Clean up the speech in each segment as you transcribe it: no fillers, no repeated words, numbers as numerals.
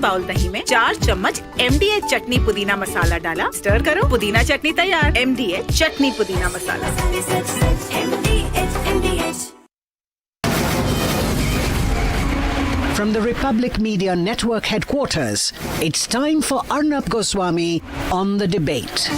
Bowl दही में 4 चम्मच MDH चटनी पुदीना मसाला डाला, स्टर करो, पुदीना चटनी तैयार। MDH चटनी पुदीना मसाला। From the Republic Media Network headquarters, it's time for Arnab Goswami on the debate.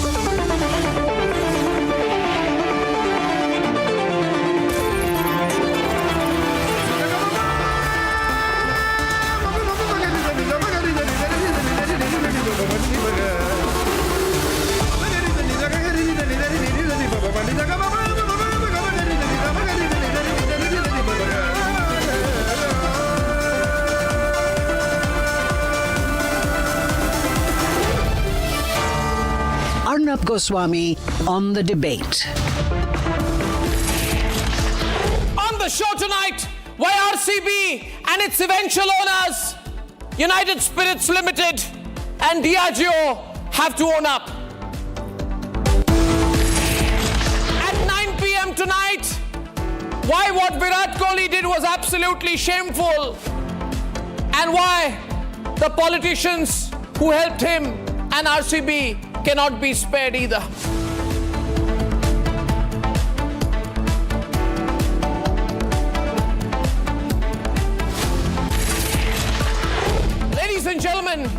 Arnab Goswami on the debate. On the show tonight, why RCB and its eventual owners, United Spirits Limited and Diageo, have to own up. At 9 p.m. tonight, why what Virat Kohli did was absolutely shameful, and why the politicians who helped him and RCB cannot be spared either. Ladies and gentlemen,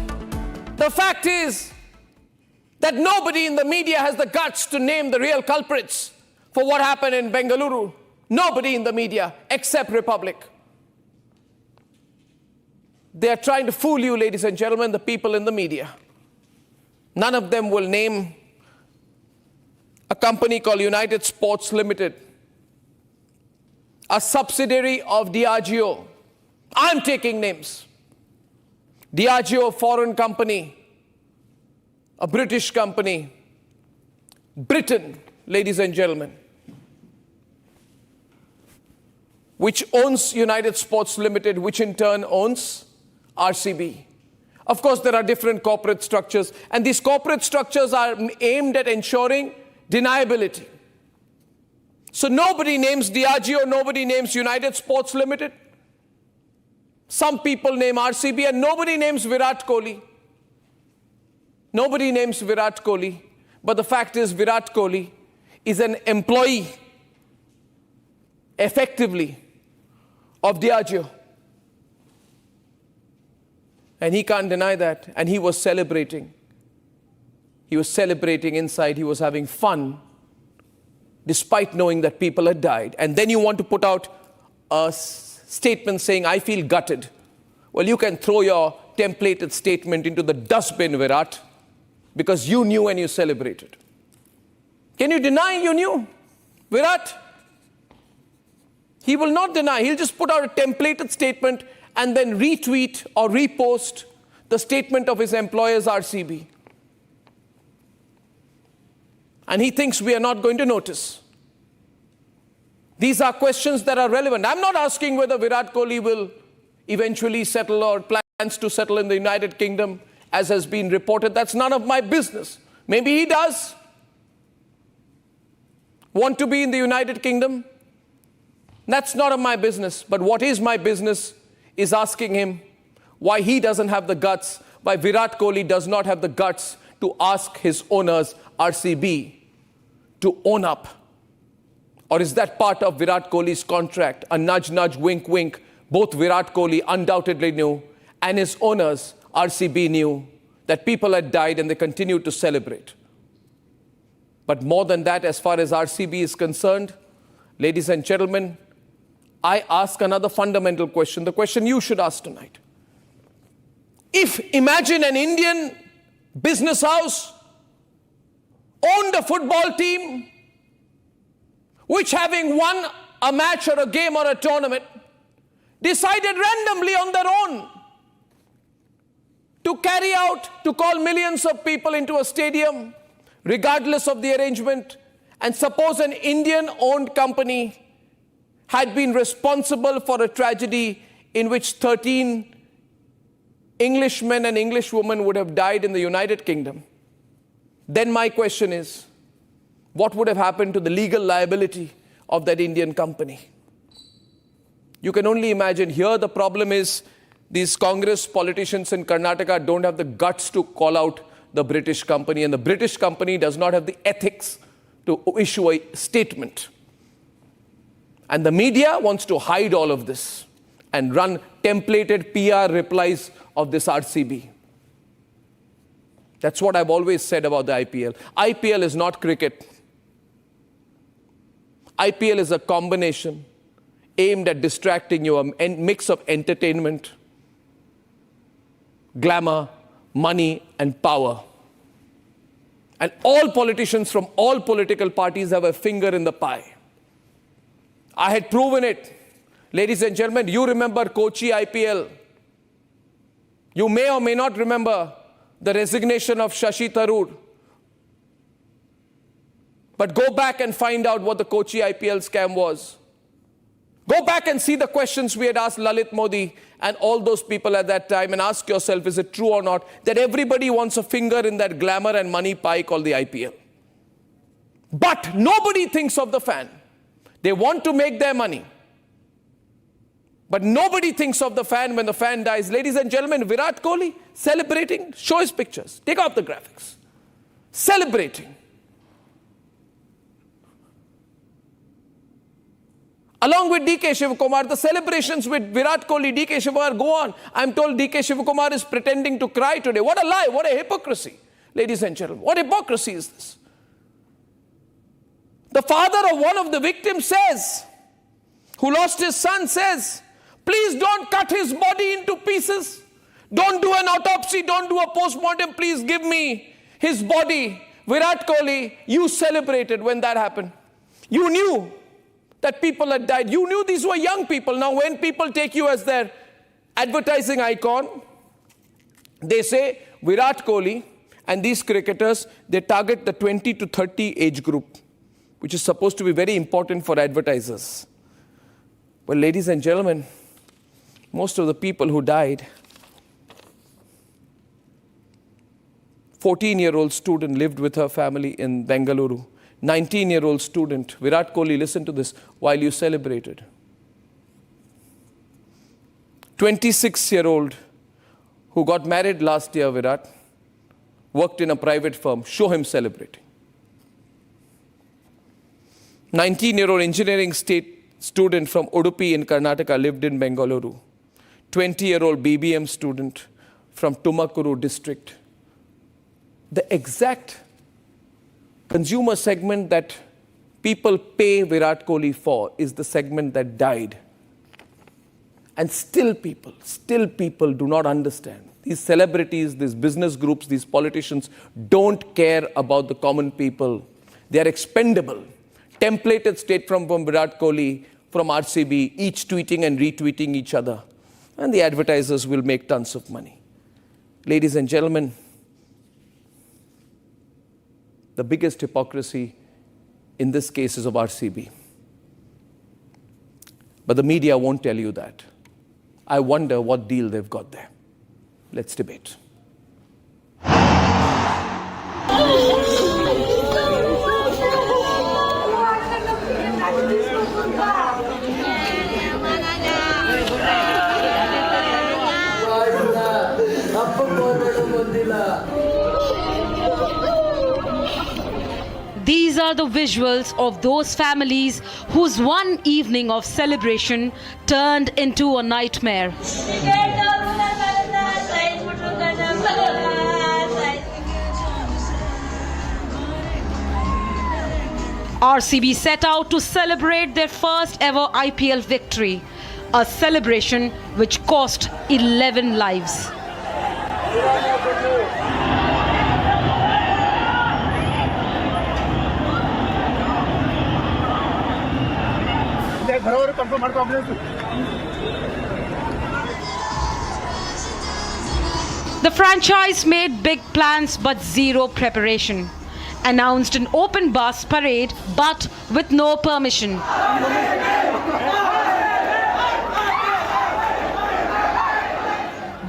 the fact is that nobody in the media has the guts to name the real culprits for what happened in Bengaluru. Nobody in the media except Republic. They are trying to fool you, ladies and gentlemen, the people in the media. None of them will name a company called United Sports Limited, a subsidiary of Diageo. I'm taking names. Diageo, a foreign company, a British company. Britain, ladies and gentlemen, which owns United Sports Limited, which in turn owns RCB. Of course, there are different corporate structures, and these corporate structures are aimed at ensuring deniability. So nobody names Diageo, nobody names United Sports Limited. Some people name RCB, and nobody names Virat Kohli. Nobody names Virat Kohli, but the fact is Virat Kohli is an employee, effectively, of Diageo. And he can't deny that. And he was celebrating. He was celebrating inside. He was having fun, despite knowing that people had died. And then you want to put out a statement saying, I feel gutted. Well, you can throw your templated statement into the dustbin, Virat, because you knew and you celebrated. Can you deny you knew, Virat? He will not deny. He'll just put out a templated statement and then retweet or repost the statement of his employers, RCB. And he thinks we are not going to notice. These are questions that are relevant. I'm not asking whether Virat Kohli will eventually settle or plans to settle in the United Kingdom, as has been reported. That's none of my business. Maybe he does want to be in the United Kingdom. That's not of my business. But what is my business is asking him why he doesn't have the guts, why Virat Kohli does not have the guts to ask his owners, RCB, to own up. Or is that part of Virat Kohli's contract? A nudge, nudge, wink, wink. Both Virat Kohli undoubtedly knew, and his owners, RCB, knew that people had died and they continued to celebrate. But more than that, as far as RCB is concerned, ladies and gentlemen, I ask another fundamental question, the question you should ask tonight. If, imagine an Indian business house owned a football team, which having won a match or a game or a tournament, decided randomly on their own to call millions of people into a stadium, regardless of the arrangement, and suppose an Indian-owned company had been responsible for a tragedy in which 13 Englishmen and Englishwomen would have died in the United Kingdom, then my question is, what would have happened to the legal liability of that Indian company? You can only imagine. Here the problem is these Congress politicians in Karnataka don't have the guts to call out the British company, and the British company does not have the ethics to issue a statement. And the media wants to hide all of this and run templated PR replies of this RCB. That's what I've always said about the IPL. IPL is not cricket. IPL is a combination aimed at distracting you, a mix of entertainment, glamour, money, and power. And all politicians from all political parties have a finger in the pie. I had proven it. Ladies and gentlemen, you remember Kochi IPL. You may or may not remember the resignation of Shashi Tharoor. But go back and find out what the Kochi IPL scam was. Go back and see the questions we had asked Lalit Modi and all those people at that time, and ask yourself, is it true or not, that everybody wants a finger in that glamour and money pie called the IPL. But nobody thinks of the fan. They want to make their money. But nobody thinks of the fan when the fan dies. Ladies and gentlemen, Virat Kohli celebrating. Show his pictures. Take out the graphics. Celebrating. Along with DK Shivakumar, the celebrations with Virat Kohli, DK Shivakumar go on. I'm told DK Shivakumar is pretending to cry today. What a lie, what a hypocrisy. Ladies and gentlemen, what hypocrisy is this? The father of one of the victims says, who lost his son, says, please don't cut his body into pieces. Don't do an autopsy, don't do a postmortem, please give me his body. Virat Kohli, you celebrated when that happened. You knew that people had died. You knew these were young people. Now when people take you as their advertising icon, they say Virat Kohli and these cricketers, they target the 20 to 30 age group, which is supposed to be very important for advertisers. But ladies and gentlemen, most of the people who died, 14-year-old student lived with her family in Bengaluru. 19-year-old student, Virat Kohli, listen to this, while you celebrated. 26-year-old who got married last year, Virat, worked in a private firm, show him celebrating. 19-year-old engineering student from Udupi in Karnataka lived in Bengaluru. 20-year-old BBM student from Tumakuru district. The exact consumer segment that people pay Virat Kohli for is the segment that died. And still people do not understand. These celebrities, these business groups, these politicians don't care about the common people. They are expendable. Templated statement from Virat Kohli, from RCB, each tweeting and retweeting each other. And the advertisers will make tons of money. Ladies and gentlemen, the biggest hypocrisy in this case is of RCB. But the media won't tell you that. I wonder what deal they've got there. Let's debate. These are the visuals of those families whose one evening of celebration turned into a nightmare. RCB set out to celebrate their first ever IPL victory, a celebration which cost 11 lives. The franchise made big plans but zero preparation. Announced an open bus parade but with no permission.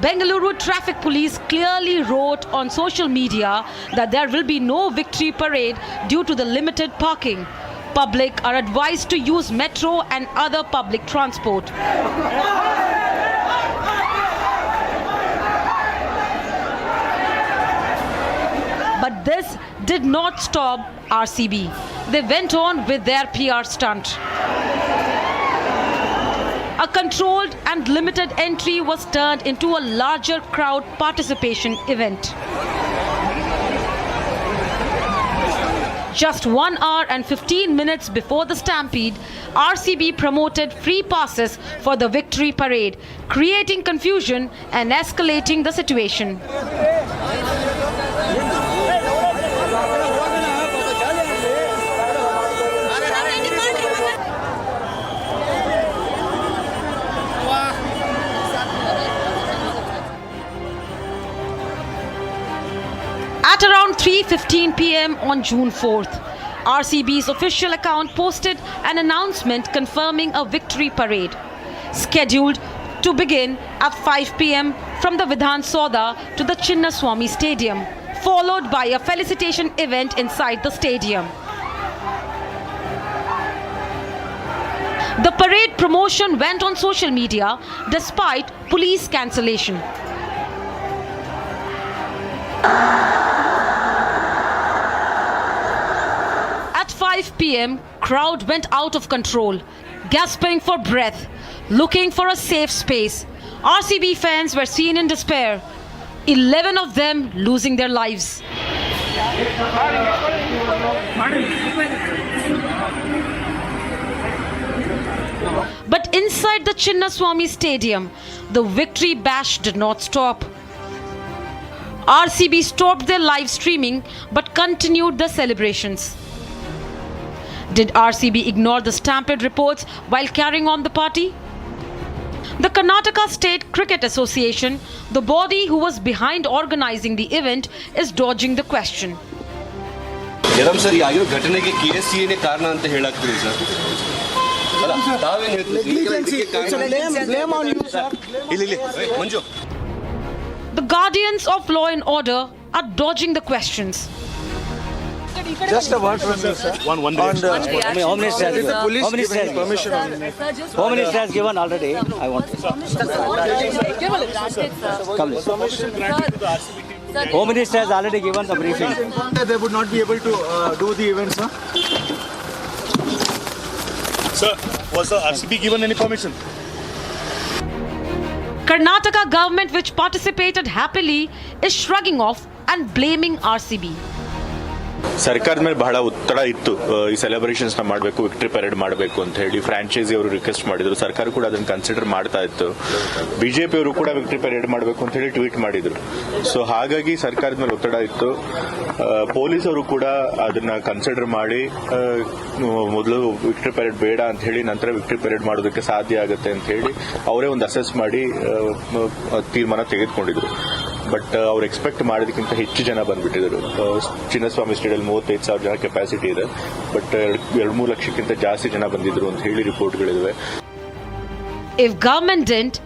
Bengaluru traffic police clearly wrote on social media that there will be no victory parade due to the limited parking. Public are advised to use metro and other public transport. But this did not stop RCB. They went on with their PR stunt. A controlled and limited entry was turned into a larger crowd participation event. Just 1 hour and 15 minutes before the Stampede, RCB promoted free passes for the victory parade, creating confusion and escalating the situation. At around 3:15 p.m. on June 4th, RCB's official account posted an announcement confirming a victory parade, scheduled to begin at 5 p.m. from the Vidhan Soda to the Chinnaswamy Stadium, followed by a felicitation event inside the stadium. The parade promotion went on social media despite police cancellation. At 5 p.m., crowd went out of control, gasping for breath, looking for a safe space. RCB fans were seen in despair, 11 of them losing their lives. But inside the Chinnaswamy Stadium, the victory bash did not stop. RCB stopped their live streaming but continued the celebrations. Did RCB ignore the Stampede reports while carrying on the party? The Karnataka State Cricket Association, the body who was behind organizing the event, is dodging the question. ಯರಂ ಸರ್ ಆಗಿರೋ ಘಟನೆಗೆ KSCA ಕಾರಣ ಅಂತ ಹೇಳಾಗ್ತೀರಿ sir ಅಲ್ಲ ತಾವೇನು ಹೇಳ್ತೀರಿ blame on you sir ಇಲ್ಲಿ ಮಂಜು The guardians of law and order are dodging the questions. Just a word from you, sir. One Home Minister has given. Home Minister has permission. Home Minister has given already. I want to. Come. Home Minister has already given the briefing. They would not be able to do the event, sir. Sir, was the RCB given any permission? Karnataka government, which participated happily, is shrugging off and blaming RCB. ಸರ್ಕಾರದ ಮೇಲೆ ಬಹಳ ಒತ್ತಡ ಇತ್ತು ಈ celebrations ನ ಮಾಡಬೇಕು, victory parade ಮಾಡಬೇಕು ಅಂತ ಹೇಳಿ ಫ್ರಾಂಚೈಸಿ ಅವರು ರಿಕ್ವೆಸ್ಟ್ ಮಾಡಿದ್ರು. ಸರ್ಕಾರ ಕೂಡ ಅದನ್ನ ಕನ್ಸಿಡರ್ ಮಾಡ್ತಾ ಇತ್ತು. ಬಿಜೆಪಿ ಅವರು ಕೂಡ ವಿಕ್ಟರಿ ಪರೇಡ್ ಮಾಡಬೇಕು ಅಂತ ಹೇಳಿ ಟ್ವೀಟ್ ಮಾಡಿದ್ರು. ಸೊ ಹಾಗಾಗಿ ಸರ್ಕಾರದ ಮೇಲೆ ಒತ್ತಡ ಇತ್ತು. ಪೊಲೀಸ್ ಅವರು ಕೂಡ ಅದನ್ನ ಕನ್ಸಿಡರ್ ಮಾಡಿ ಮೊದಲು ವಿಕ್ಟರಿ ಪರೇಡ್ ಬೇಡ ಅಂತ ಹೇಳಿ ನಂತರ ವಿಕ್ಟರಿ ಪರೇಡ್ ಮಾಡೋದಕ್ಕೆ ಸಾಧ್ಯ ಆಗುತ್ತೆ ಅಂತ ಹೇಳಿ ಅವರೇ ಒಂದು ಅಸೆಸ್ ಮಾಡಿ ತೀರ್ಮಾನ ತೆಗೆದುಕೊಂಡಿದ್ರು. ಬಟ್ ಅವ್ರು ಎಕ್ಸ್ಪೆಕ್ಟ್ ಮಾಡೋದಕ್ಕಿಂತ ಹೆಚ್ಚು ಜನ ಬಂದ್ಬಿಟ್ಟಿದ್ರು. ಚಿನ್ನಸ್ವಾಮಿ ಸ್ಟೇಡಿಯಂ 35,000 ಜನ ಕೆಪಾಸಿಟಿ ಇದೆ, ಬಟ್ 2-3 ಲಕ್ಷಕ್ಕಿಂತ ಜಾಸ್ತಿ ಜನ ಬಂದಿದ್ರು ಅಂತ ಹೇಳಿ ರಿಪೋರ್ಟ್ಗಳಿವೆ. If government didn't,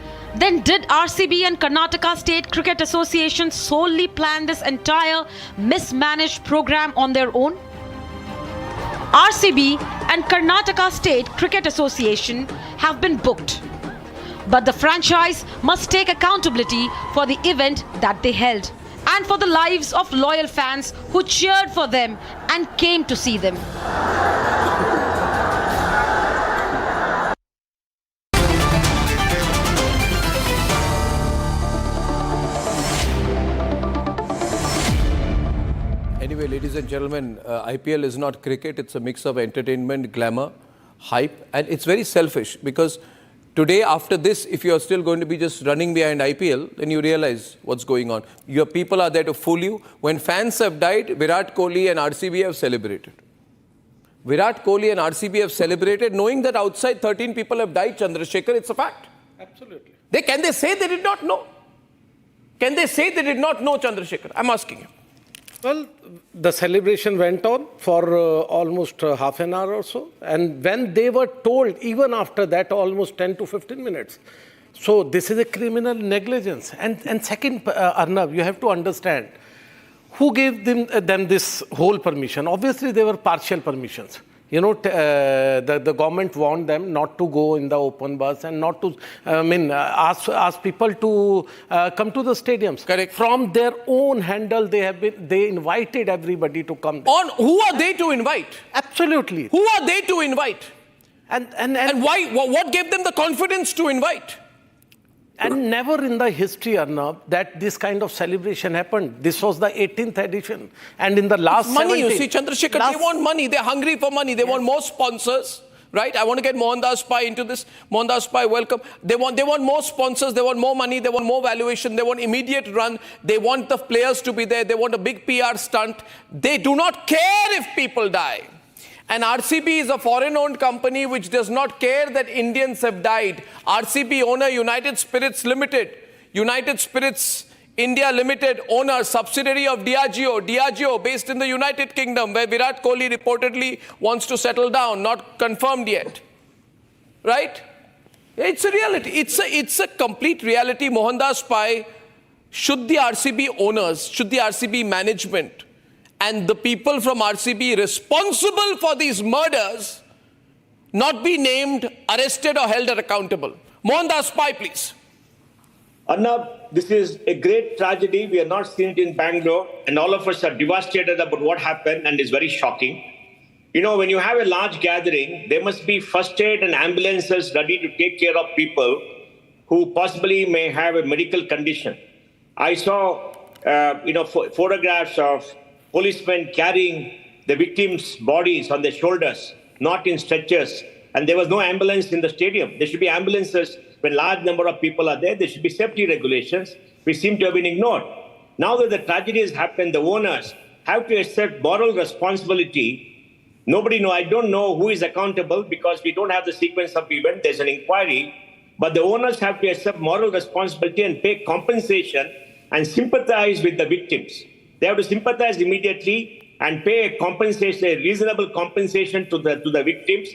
then did RCB and Karnataka State Cricket Association solely plan this entire mismanaged program on their own? RCB and Karnataka State Cricket Association have been booked. But the franchise must take accountability for the event that they held and for the lives of loyal fans who cheered for them and came to see them. Anyway, ladies and gentlemen, IPL is not cricket. It's a mix of entertainment, glamour, hype, and it's very selfish because today, after this, if you are still going to be just running behind IPL, then you realize what's going on. Your people are there to fool you. When fans have died, Virat Kohli and RCB have celebrated. Virat Kohli and RCB have celebrated knowing that outside 13 people have died, Chandrasekhar. It's a fact. Absolutely. Can they say they did not know? Can they say they did not know, Chandrasekhar? I'm asking you. Well, the celebration went on for almost half an hour or so. And when they were told, even after that, almost 10 to 15 minutes. So this is a criminal negligence. And second, Arnab, you have to understand, who gave them this whole permission? Obviously, they were partial permissions. You know, the government warned them not to go in the open bus and not to, ask people to come to the stadiums. Correct. From their own handle, they invited everybody to come there. On who are they to invite? Absolutely. Who are they to invite? And why? What gave them the confidence to invite? And never in the history, Arnab, that this kind of celebration happened. This was the 18th edition. And in the last Money, you 17 see, Chandrasekhar, they want money. They're hungry for money. They want more sponsors, right? I want to get Mohandas Pai into this. Mohandas Pai, welcome. They want more sponsors. They want more money. They want more valuation. They want immediate run. They want the players to be there. They want a big PR stunt. They do not care if people die. And RCB is a foreign-owned company which does not care that Indians have died. RCB owner United Spirits Limited, United Spirits India Limited owner, subsidiary of Diageo based in the United Kingdom, where Virat Kohli reportedly wants to settle down, not confirmed yet. Right? It's a reality. It's a complete reality. Mohandas Pai, should the RCB owners, should the RCB management and the people from RCB responsible for these murders not be named, arrested or held accountable? Mohandas Pai, please. Arnab, this is a great tragedy. We are not seen it in Bangalore, and all of us are devastated about what happened, and it's very shocking. You know, when you have a large gathering, there must be first aid and ambulances ready to take care of people who possibly may have a medical condition. I saw, photographs of policemen carrying the victims' bodies on their shoulders, not in stretchers. And there was no ambulance in the stadium. There should be ambulances when large number of people are there. There should be safety regulations, which seem to have been ignored. Now that the tragedy has happened, the owners have to accept moral responsibility. I don't know who is accountable because we don't have the sequence of events. There's an inquiry. But the owners have to accept moral responsibility and pay compensation and sympathize with the victims. They have to sympathize immediately and pay a compensation, a reasonable compensation to the victims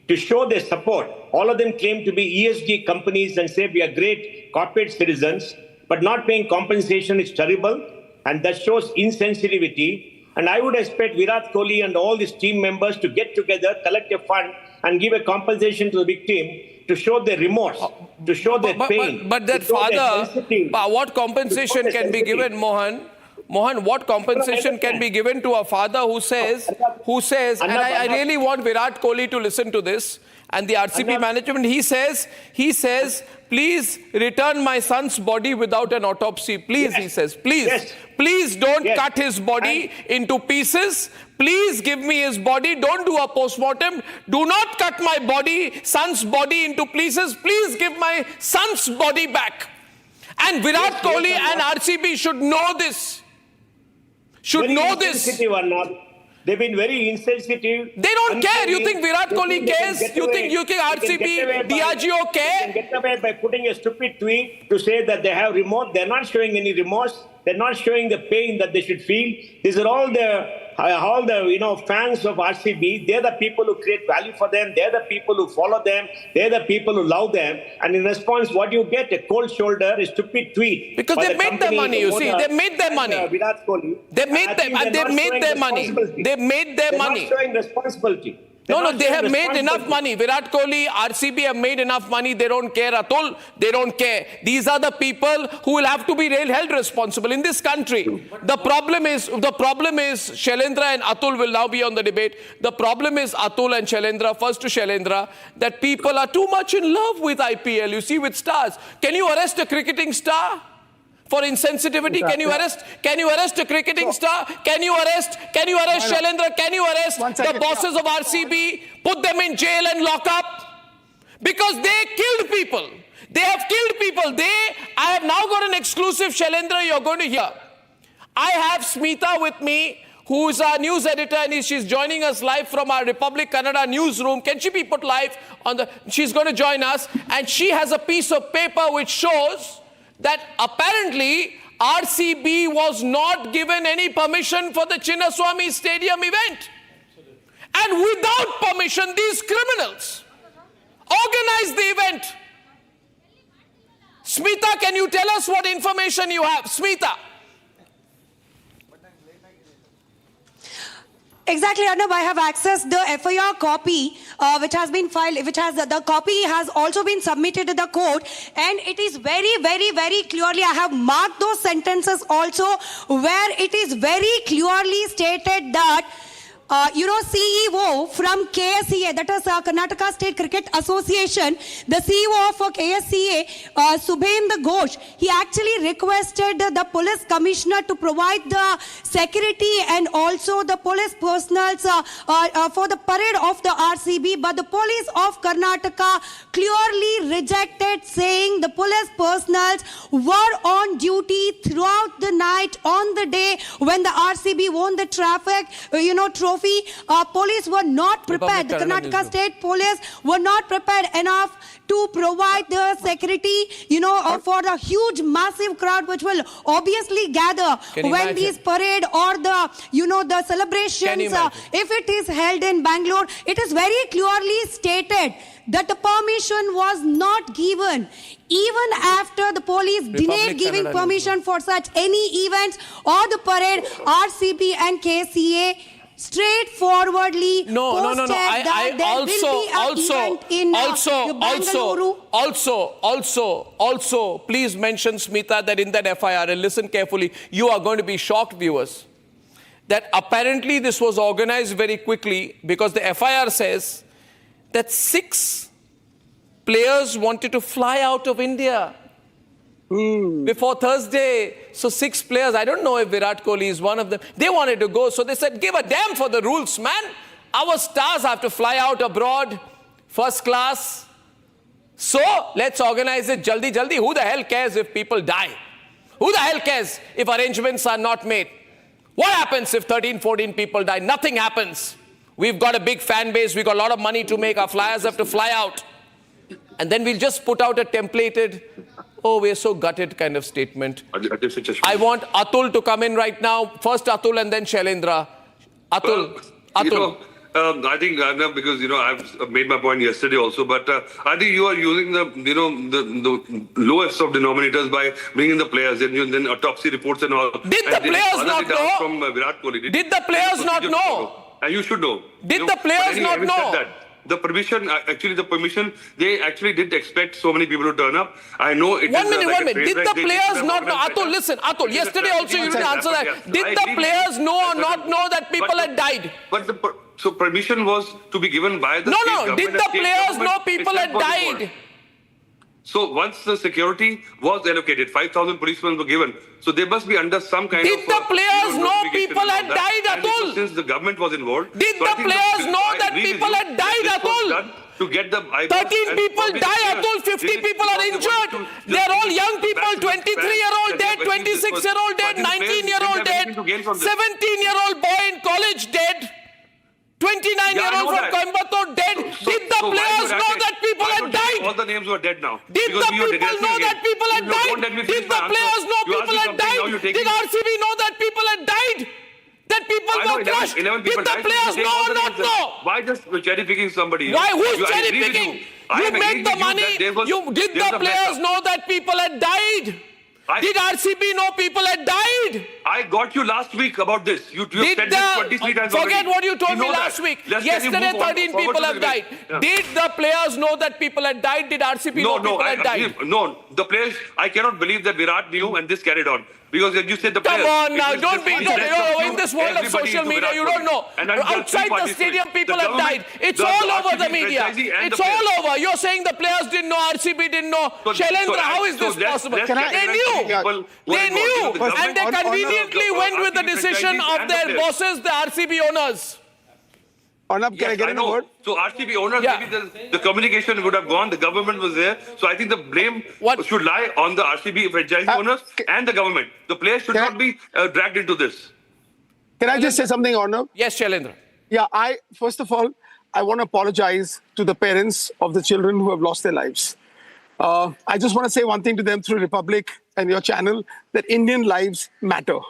to show their support. All of them claim to be ESG companies and say we are great corporate citizens, but not paying compensation is terrible, and that shows insensitivity. And I would expect Virat Kohli and all his team members to get together, collect a fund, and give a compensation to the victim to show their remorse, to show their pain. But that father, what compensation can be given, Mohan, what compensation can be given to a father who says, and I really want Virat Kohli to listen to this, and the RCB management, he says, please return my son's body without an autopsy. Please, he says, please, please don't cut his body into pieces. Please give me his body. Don't do a postmortem. Do not cut my son's body into pieces. Please give my son's body back. And Virat Kohli and RCB should know this. They've been very insensitive. They don't care. You think Virat Kohli cares? You think RCB, Diageo care? They can get away by putting a stupid tweet to say that they have remorse. They're not showing any remorse. They're not showing the pain that they should feel. These are all the fans of RCB. They're the people who create value for them. They're the people who follow them. They're the people who love them. And in response, what you get? A cold shoulder, a stupid tweet. Because they made their money, you see. They made their money. Virat Kohli. They made their money. They made their money. They're not showing responsibility. No, they have made enough money. Virat Kohli, RCB have made enough money. They don't care. Atul, they don't care. These are the people who will have to be held responsible in this country. The problem is Shailendra and Atul will now be on the debate. The problem is Atul and Shailendra, first to Shailendra, that people are too much in love with IPL, you see, with stars. Can you arrest a cricketing star for insensitivity? Can you arrest a cricketing star? Can you arrest Shailendra? Can you arrest the bosses of RCB? Put them in jail and lock up? Because they killed people. They have killed people. I have now got an exclusive, Shailendra, you're going to hear. I have Smita with me, who is our news editor, and she's joining us live from our Republic Kannada newsroom. Can she be put live she's going to join us, and she has a piece of paper which shows that apparently RCB was not given any permission for the Chinnaswamy Stadium event. And without permission, these criminals organized the event. Smita, can you tell us what information you have? Smita. Exactly, Arnab. I have accessed the FIR copy, which has been filed, the copy has also been submitted to the court, and it is very, very, very clearly, I have marked those sentences also, where it is very clearly stated that CEO from KSCA, that is Karnataka State Cricket Association, the CEO of KSCA, Subhendra Ghosh, he actually requested the police commissioner to provide the security and also the police personnel for the parade of the RCB, but the police of Karnataka clearly rejected, saying the police personnel were on duty throughout the night on the day when the RCB won the trophy. Police were not prepared. The Karnataka State Police were not prepared enough to provide the security, for the huge, massive crowd which will obviously gather when these parade or the, the celebrations, if it is held in Bangalore. It is very clearly stated that the permission was not given. Even after the police delayed giving permission for such any events or the parade, RCB and KCA straightforwardly posted that there will be an event in Bengaluru. Also, please mention, Smita, that in that FIR, and listen carefully, you are going to be shocked, viewers, that apparently this was organized very quickly, because the FIR says that 6 players wanted to fly out of India before Thursday. So 6 players, I don't know if Virat Kohli is one of them. They wanted to go, so they said, give a damn for the rules, man. Our stars have to fly out abroad, first class. So let's organize it jaldi jaldi. Who the hell cares if people die? Who the hell cares if arrangements are not made? What happens if 13, 14 people die? Nothing happens. We've got a big fan base. We've got a lot of money to make. Our flyers have to fly out. And then we'll just put out a templated, oh, we're so gutted kind of statement. I want Atul to come in right now. First Atul and then Shailendra. Atul. Atul. I think, Arnab, because, I've made my point yesterday also, but I think you are using the lowest of denominators by bringing the players and then autopsy reports and all. Did the players not know? From Virat Kohli. Did the players not know? And you should know. Did the players not know? The permission, they actually did expect so many people to turn up. I know it is... One minute. Did the players not know? Atul, listen. Atul, yesterday also you didn't answer that. Did the players know or not know that people had died? So permission was to be given by the state government. Did the players know people had died? So once the security was allocated, 5,000 policemen were given. So they must be under some kind Did the players know people had died, Atul? Since the government was involved. Did the players know that people had died, Atul? To get the 13 people die, Atul. 50 people are injured. They're all young people. 23-year-old dead, 26-year-old dead, 19-year-old dead, 17-year-old boy in college dead. 29-year-old from Coimbatore dead. Did the players know that people had died? All the names were dead now. Did the people know that people had died? Did the players know people had died? Did RCB know that people had died? That people were crushed? Did the players know or not know? Why just cherry picking somebody? Why? Who's cherry picking? You make the money. Did the players know that people had died? Did RCB know people had died? I got you last week about this. You said this 23 times Forget already. what you told me last week. Yesterday 13 people have died. Did the players know that people had died? Did RCB know people had died? No, the players, I cannot believe that Virat knew and this carried on. Because you said the players. Come on now, don't be, in this world of social media, you don't know. Outside the stadium, people have died. It's all over the media. It's all over. You're saying the players didn't know, RCB didn't know. Shailendra, how is this possible? They knew. They knew. And they conveniently went with the decision of their bosses, the RCB owners. Arnab, can I get in a word? So RCB owners, maybe the communication would have gone, the government was there. So I think the blame should lie on the RCB franchise owners and the government. The players should not be dragged into this. Can I just say something, Arnab? Yes, Shailendra. Yeah, first of all, I want to apologize to the parents of the children who have lost their lives. I just want to say one thing to them through Republic and your channel, that Indian lives matter.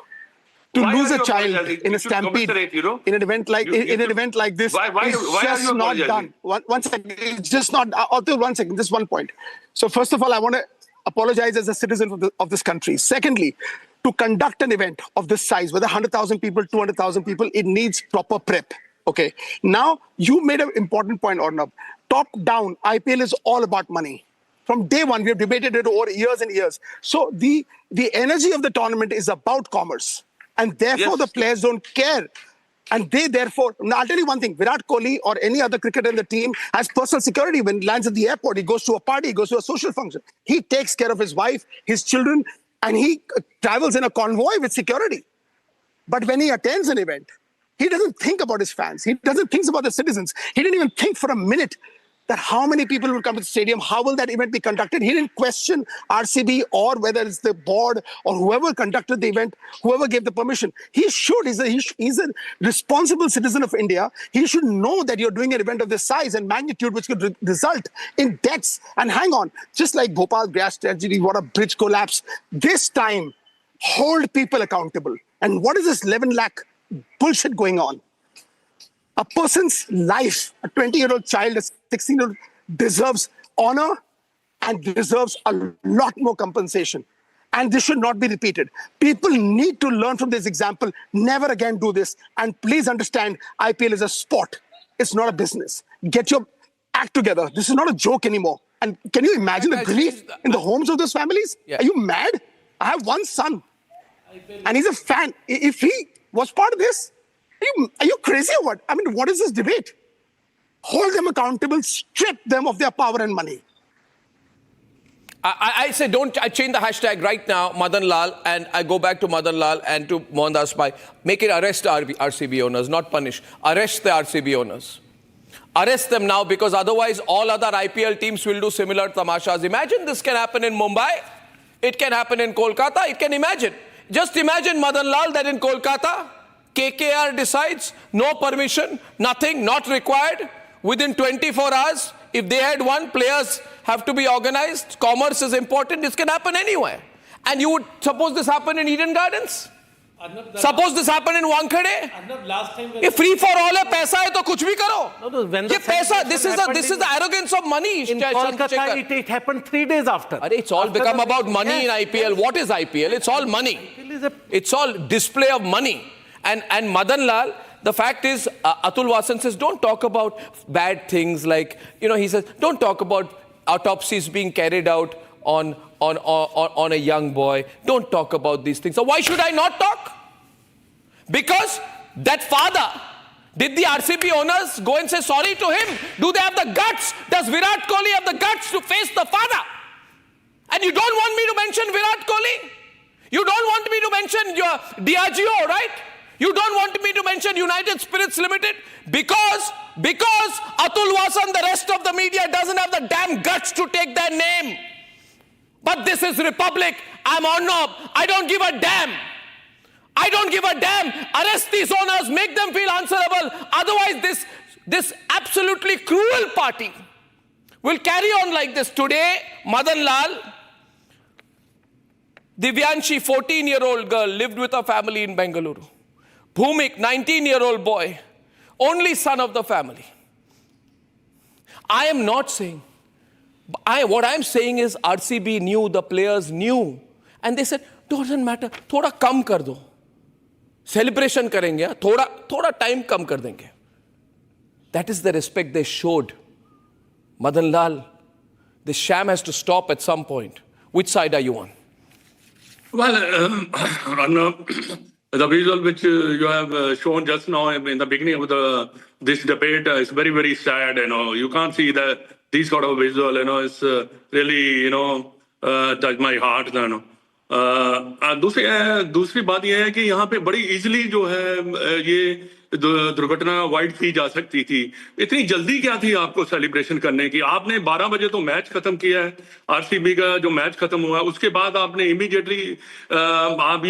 To lose a child in a stampede, in an event like this, is just not done. One second, it's just not. Arthur, 1 second, just one point. So first of all, I want to apologize as a citizen of this country. Secondly, to conduct an event of this size, whether 100,000 people, 200,000 people, it needs proper prep. Okay. Now, you made an important point, Arnab. Top down, IPL is all about money. From day one, we have debated it over years and years. So the energy of the tournament is about commerce. And therefore, the players don't care. And they therefore, now I'll tell you one thing, Virat Kohli or any other cricketer in the team has personal security. When he lands at the airport, he goes to a party, he goes to a social function. He takes care of his wife, his children, and he travels in a convoy with security. But when he attends an event, he doesn't think about his fans. He doesn't think about the citizens. He didn't even think for a minute that how many people will come to the stadium, how will that event be conducted. He didn't question RCB or whether it's the board or whoever conducted the event, whoever gave the permission. He should. He's a responsible citizen of India. He should know that you're doing an event of this size and magnitude, which could result in deaths. And hang on, just like Bhopal gas tragedy, what a bridge collapse. This time, hold people accountable. And what is this 11 lakh bullshit going on? A person's life, a 20-year-old child, a 16-year-old, deserves honor and deserves a lot more compensation. And this should not be repeated. People need to learn from this example. Never again do this. And please understand, IPL is a sport. It's not a business. Get your act together. This is not a joke anymore. And can you imagine the grief in the homes of those families? Yeah. Are you mad? I have one son. And he's a fan. If he was part of this, are you crazy or what? I mean, what is this debate? Hold them accountable, strip them of their power and money. I say I change the hashtag right now, Madan Lal, and I go back to Madan Lal and to Mohandas Bhai. Make it arrest the RCB owners, not punish. Arrest the RCB owners. Arrest them now, because otherwise all other IPL teams will do similar tamashas. Imagine this can happen in Mumbai. It can happen in Kolkata. It can imagine. Just imagine, Madan Lal, that in Kolkata, KKR decides, no permission, nothing, not required. Within 24 hours, if they had won, players have to be organized. Commerce is important. This can happen anywhere. And you would suppose this happened in Eden Gardens? Suppose this happened in Wankhede? If free for all hai, paisa hai, to kuch bhi karo. This is the arrogance of money. In Kolkata, it happened 3 days after. It's all become about money in IPL. Yes. What is IPL? It's all money. It's all display of money. And Madan Lal, the fact is, Atul Vasan says, don't talk about bad things like, he says, don't talk about autopsies being carried out on a young boy. Don't talk about these things. So why should I not talk? Because that father, did the RCB owners go and say sorry to him? Do they have the guts? Does Virat Kohli have the guts to face the father? And you don't want me to mention Virat Kohli? You don't want me to mention your Diageo, right? You don't want me to mention United Spirits Limited? Because Atul Vasan, the rest of the media, doesn't have the damn guts to take their name. But this is Republic. I'm Arnab. I don't give a damn. I don't give a damn. Arrest these owners. Make them feel answerable. Otherwise, this absolutely cruel party will carry on like this. Today, Madan Lal, Divyanshi, 14-year-old girl, lived with her family in Bengaluru. Bhumik, 19-year-old boy, only son of the family. I am not saying. What I'm saying is RCB knew, the players knew. And they said, doesn't matter, thoda kam kar do. Celebration karenge, thoda time kam kar denge. That is the respect they showed. Madan Lal, this sham has to stop at some point. Which side are you on? Well, the visual which you have shown just now in the beginning of this debate is very, very sad. You can't see these sort of visual. It's really, touch my heart. दूसरी बात यह है कि यहाँ पे बड़ी easily जो है ये दुर्घटना अवॉइड की जा सकती थी. इतनी जल्दी क्या थी आपको सेलिब्रेशन करने की? आपने 12 बजे तो मैच खत्म किया है. आरसीबी का जो मैच खत्म हुआ उसके बाद आपने immediately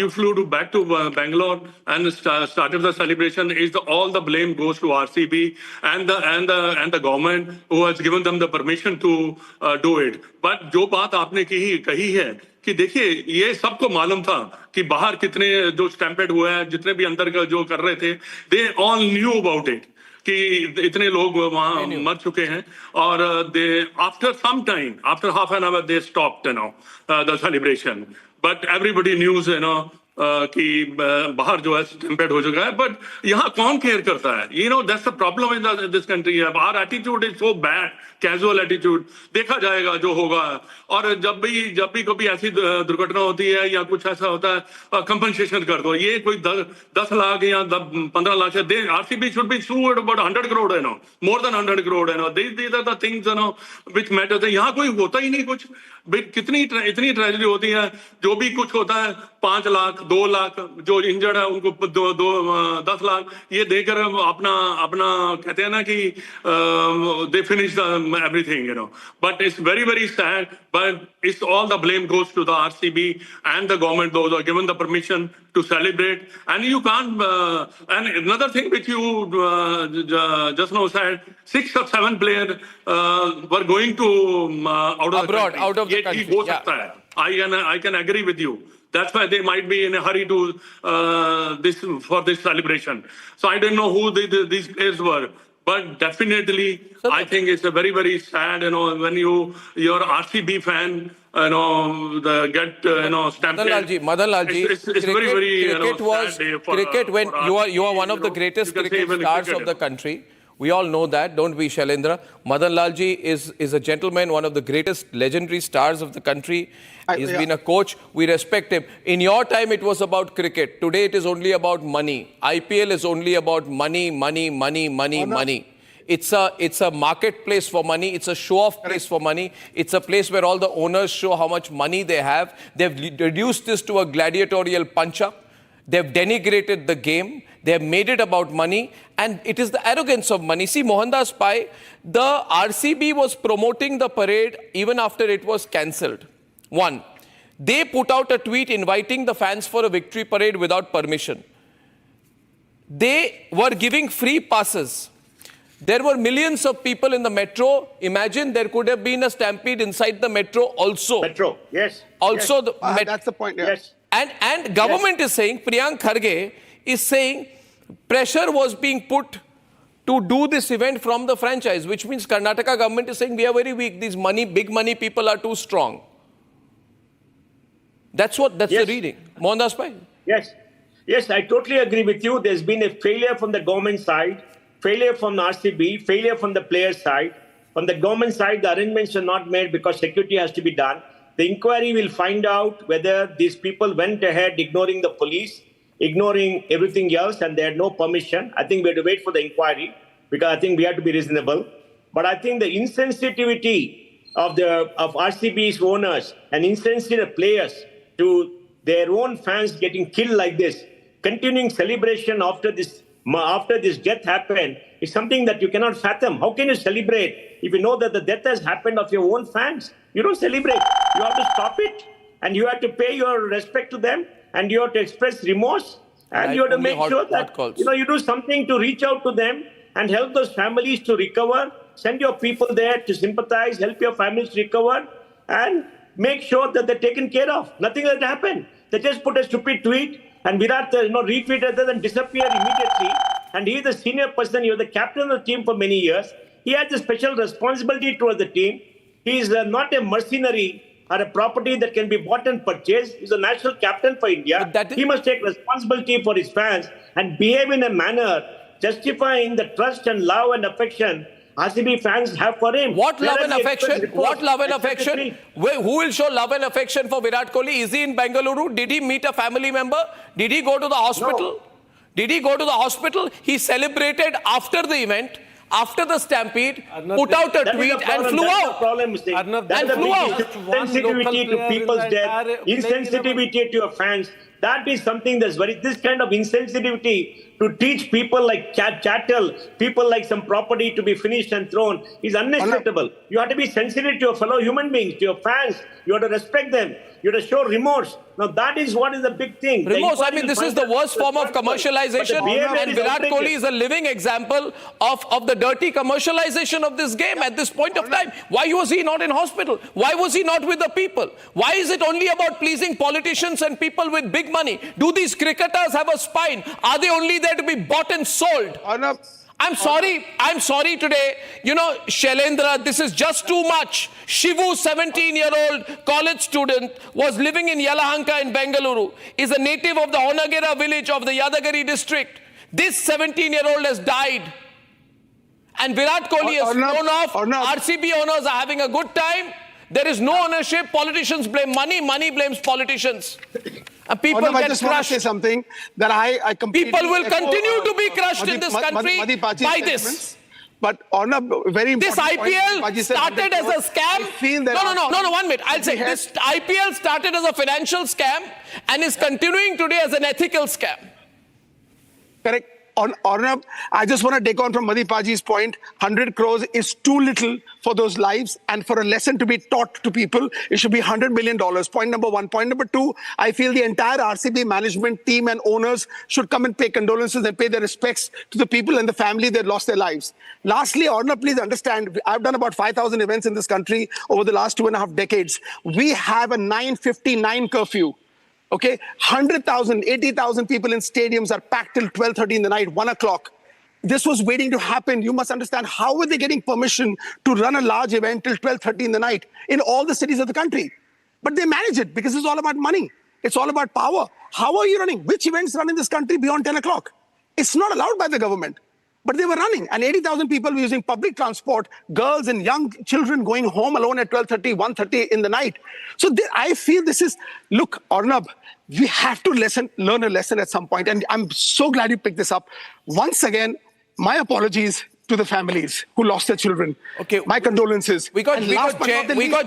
you flew back to Bangalore and started the celebration. All the blame goes to RCB and the government who has given them the permission to do it. But जो बात आपने कही है कि देखिए ये सबको मालूम था कि बाहर कितने जो स्टैम्पेड हुआ है, जितने भी अंदर का जो कर रहे थे, they all knew about it कि इतने लोग वहाँ मर चुके हैं. और after some time, after half an hour, they stopped the celebration. But everybody knew कि बाहर जो है स्टैम्पेड हो चुका है, बट यहाँ कौन केयर करता है? You know that's the problem in this country. Our attitude is so bad, casual attitude. देखा जाएगा जो होगा. और जब भी कभी ऐसी दुर्घटना होती है या कुछ ऐसा होता है, कंपनसेशन कर दो. ये कोई 10 लाख या 15 लाख से दे. RCB should be sued about 100 crore, you know, more than 100 crore, you know. These are the things, you know, which matters. यहाँ कोई होता ही नहीं कुछ. इतनी ट्रेजेडी होती है. जो भी कुछ होता है 5 लाख 2 लाख, जो इंजर्ड है उनको 10 लाख, ये देकर अपना कहते हैं ना कि they finish everything, you know. But it's very, very sad. But it's all the blame goes to the RCB and the government. Those are given the permission to celebrate. And you can't. And another thing which you just now said, 6 or 7 players were going to out of abroad, the country. out of the country. हो सकता है. I can agree with you. That's why they might be in a hurry to for this celebration. So I don't know who these players were. But definitely, I think it's a very, very sad, you know, when you're RCB fan, you know, get, you know, Stampede. Madan Lalji, it's very, very, cricket was, sad day for, cricket when for you are one of the greatest cricket stars of the country. We all know that, don't we, Shailendra? Madan Lalji is a gentleman, one of the greatest legendary stars of the country. He's been a coach. We respect him. In your time, it was about cricket. Today, it is only about money. IPL is only about money, money, money, money, money. It's a marketplace for money. It's a show-off place for money. It's a place where all the owners show how much money they have. They've reduced this to a gladiatorial punch-up. They've denigrated the game. They have made it about money, and it is the arrogance of money. See, Mohandas Pai, the RCB was promoting the parade even after it was cancelled. One, they put out a tweet inviting the fans for a victory parade without permission. They were giving free passes. There were millions of people in the metro. Imagine there could have been a stampede inside the metro also. Metro, yes. Also, yes. That's the point. Yeah. Yes. And government is saying, Priyank Kharge is saying, pressure was being put to do this event from the franchise, which means Karnataka government is saying we are very weak. These big money people are too strong. That's the reading. Mohandas Pai? Yes, I totally agree with you. There's been a failure from the government side, failure from the RCB, failure from the players' side. From the government side, the arrangements are not made because security has to be done. The inquiry will find out whether these people went ahead ignoring the police, ignoring everything else, and they had no permission. I think we have to wait for the inquiry because I think we have to be reasonable. But I think the insensitivity of RCB's owners and insensitive players to their own fans getting killed like this, continuing celebration after this death happened, is something that you cannot fathom. How can you celebrate if you know that the death has happened of your own fans? You don't celebrate. You have to stop it, and you have to pay your respect to them, and you have to express remorse, and you have to make sure that you do something to reach out to them and help those families to recover. Send your people there to sympathize, help your families to recover, and make sure that they're taken care of. Nothing like that happened. They just put a stupid tweet, and Virat retweeted that and disappeared immediately. And he is the senior person. He was the captain of the team for many years. He has a special responsibility towards the team. He is not a mercenary or a property that can be bought and purchased. He's a national captain for India. He must take responsibility for his fans and behave in a manner justifying the trust and love and affection RCB fans have for him. What love and affection? What love and affection? Who will show love and affection for Virat Kohli? Is he in Bengaluru? Did he meet a family member? Did he go to the hospital? No. Did he go to the hospital? He celebrated after the event, after the Stampede, put out a tweet and flew out. That's flew out. Insensitivity to people's death, insensitivity to your fans. That is something that's this kind of insensitivity to teach people like chattel, people like some property to be finished and thrown is unacceptable. You have to be sensitive to your fellow human beings, to your fans. You have to respect them. You have to show remorse. Now that is what is the big thing. Remorse, I mean, this is the worst form of commercialization, and Virat Kohli is a living example of the dirty commercialization of this game at this point of time. Why was he not in hospital? Why was he not with the people? Why is it only about pleasing politicians and people with big money? Do these cricketers have a spine? Are they only there to be bought and sold? Arnab, I'm sorry today. You know, Shailendra, this is just too much. Shivu, 17-year-old college student, was living in Yelahanka in Bengaluru, is a native of the Onagera village of the Yadagiri district. This 17-year-old has died. And Virat Kohli has flown off. RCB owners are having a good time. There is no ownership. Politicians blame money. Money blames politicians. And people get I just want to say crushed. something that I completely People will echo, continue to be crushed in this country by this. But Arnab, very This important IPL point, said started as a scam. I feel that No, 1 minute. I'll say this IPL started as a financial scam and is continuing today as an ethical scam. Correct. On Arnab, I just want to take on from Madhipaji's point, 100 crores is too little for those lives, and for a lesson to be taught to people, it should be $100 million. Point number one. Point number two, I feel the entire RCB management team and owners should come and pay condolences and pay their respects to the people and the family that lost their lives. Lastly, Arnab, please understand, I've done about 5,000 events in this country over the last 2.5 decades. We have a 9:59 curfew. Okay, 100,000, 80,000 people in stadiums are packed till 12:30 in the night, 1 o'clock. This was waiting to happen. You must understand, how were they getting permission to run a large event till 12:30 in the night in all the cities of the country? But they manage it because it's all about money. It's all about power. How are you running? Which events run in this country beyond 10 o'clock? It's not allowed by the government. But they were running, and 80,000 people were using public transport, girls and young children going home alone at 12:30, 1:30 in the night. So I feel this is, look, Arnab, we have to learn a lesson at some point, and I'm so glad you picked this up. Once again, my apologies to the families who lost their children. Okay. My condolences. We got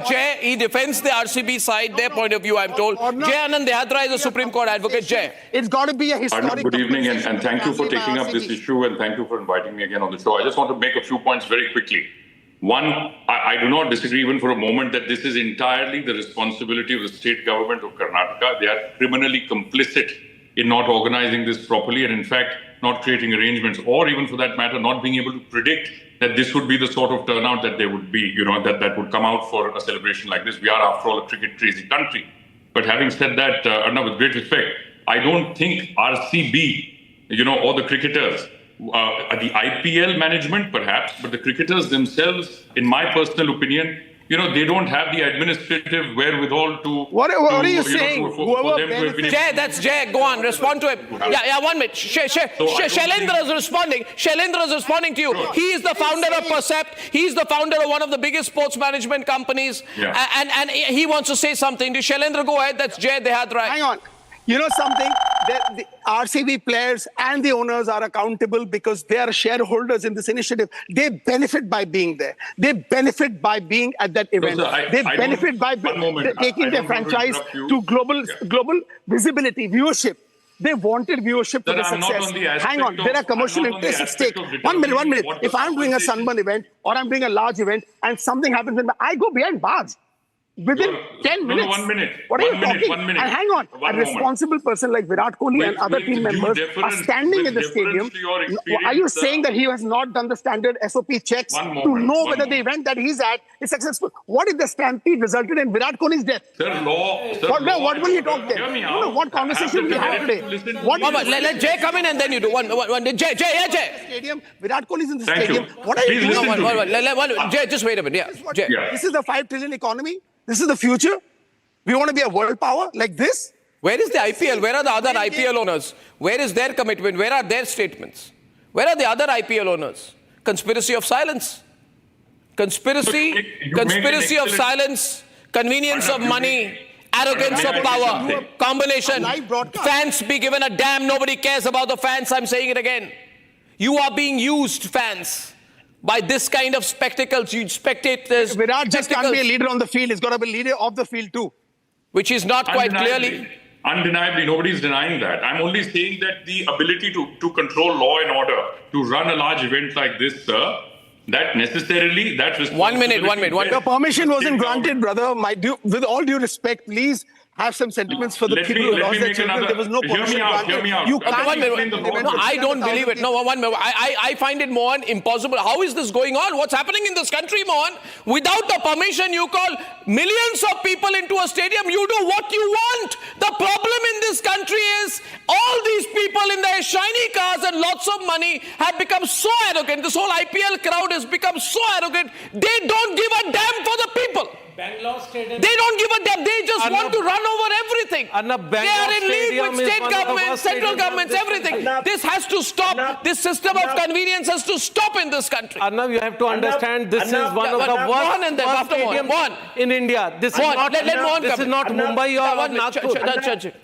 Jay. He defends the RCB side, their point of view, I'm told. Jay Anand Dehadra is a Supreme Court advocate. Jay. It's got to be a historic... Arnab, good evening, and thank you for taking up this issue, and thank you for inviting me again on the show. I just want to make a few points very quickly. One, I do not disagree even for a moment that this is entirely the responsibility of the state government of Karnataka. They are criminally complicit in not organizing this properly, and in fact, not creating arrangements, or even for that matter, not being able to predict that this would be the sort of turnout that they would be, that would come out for a celebration like this. We are, after all, a cricket-crazy country. But having said that, Arnab, with great respect, I don't think RCB, or the cricketers, the IPL management perhaps, but the cricketers themselves, in my personal opinion, they don't have the administrative wherewithal to... What are you saying? Jay, that's Jay. Go on, respond to him. Yeah, 1 minute. Shailendra is responding. Shailendra is responding to you. He is the founder of Percept. He is the founder of one of the biggest sports management companies. Yeah. And he wants to say something. Shailendra, go ahead. That's Jay Dehadra. Hang on. You know something? The RCB players and the owners are accountable because they are shareholders in this initiative. They benefit by being there. They benefit by being at that event. They benefit by taking their franchise to global visibility, viewership. They wanted viewership for the success. Hang on, there are commercial interests at stake. 1 minute. If I'm doing a Sunburn event or I'm doing a large event and something happens, I go behind bars. Within 10 minutes. 1 minute. What are you talking? 1 minute. And hang on, a responsible person like Virat Kohli and other team members are standing in the stadium. Are you saying that he has not done the standard SOP checks to know whether the event that he's at is successful? What if the Stampede resulted in Virat Kohli's death? What will you talk then? What conversation will we have today? Let Jay come in and then you do. Jay. Stadium. Virat Kohli's in the stadium. What are you doing? Jay, just wait a minute. Yeah. This is the 5 trillion economy. This is the future. We want to be a world power like this. Where is the IPL? Where are the other IPL owners? Where is their commitment? Where are their statements? Where are the other IPL owners? Conspiracy of silence. Conspiracy of silence, convenience of money, arrogance of power, combination. Fans be given a damn. Nobody cares about the fans. I'm saying it again. You are being used, fans, by this kind of spectacles. You spectators. Virat just can't be a leader on the field. He's got to be a leader off the field too. Which is not quite clearly. Undeniably, nobody's denying that. I'm only saying that the ability to control law and order, to run a large event like this, sir, that necessarily, that responsibility... 1 minute. Your permission wasn't granted, brother. With all due respect, please have some sentiments for the people who lost their children. There was no permission granted. Hear me out. You can't... 1 minute. No, I don't believe it. No, 1 minute. I find it, Mohan, impossible. How is this going on? What's happening in this country, Mohan? Without the permission, you call millions of people into a stadium. You do what you want. The problem in this country is all these people in their shiny cars and lots of money have become so arrogant. This whole IPL crowd has become so arrogant. They don't give a damn for the people. Bangalore Stadium. They don't give a damn. They just want to run over everything. They are in league with state governments, central governments, everything. This has to stop. This system of convenience has to stop in this country. Arnab, you have to understand this is one of the worst stadiums in India. This is not Mumbai or Nagpur.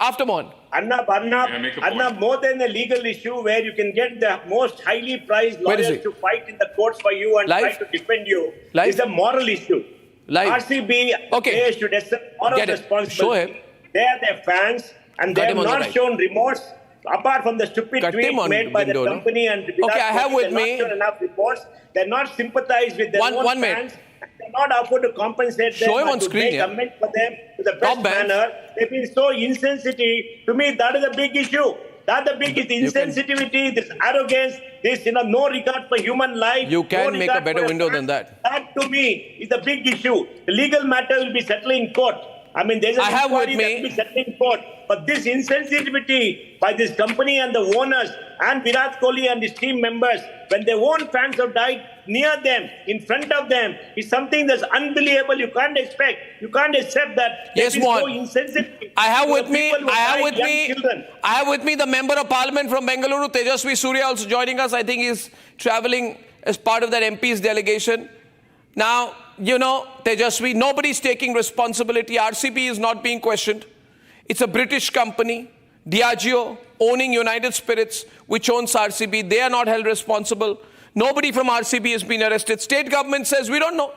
After Mohan. Arnab, more than a legal issue where you can get the most highly prized lawyers to fight in the courts for you and try to defend you, is a moral issue. RCB they should accept moral responsibility. They are their fans and they have not shown remorse apart from the stupid tweet made by the company and Virat I have with me not shown enough reports. They're not sympathized with their own fans. They're not offered to compensate them and to make amends for them to the best manner. They've been so insensitive. To me, that is a big issue. That's the big insensitivity, this arrogance, this no regard for human life. You can make a better window than that. That to me is the big issue. The legal matter will be settled in court. I mean, there's an inquiry that will be settled in court. But this insensitivity by this company and the owners and Virat Kohli and his team members, when their own fans have died near them, in front of them, is something that's unbelievable. You can't expect, you can't accept that. Yes, so insensitive. I have with me the Member of Parliament from Bengaluru, Tejasvi Surya, also joining us. I think he's traveling as part of that MP's delegation. Now, Tejasvi, nobody's taking responsibility. RCB is not being questioned. It's a British company, Diageo, owning United Spirits, which owns RCB. They are not held responsible. Nobody from RCB has been arrested. State government says, we don't know.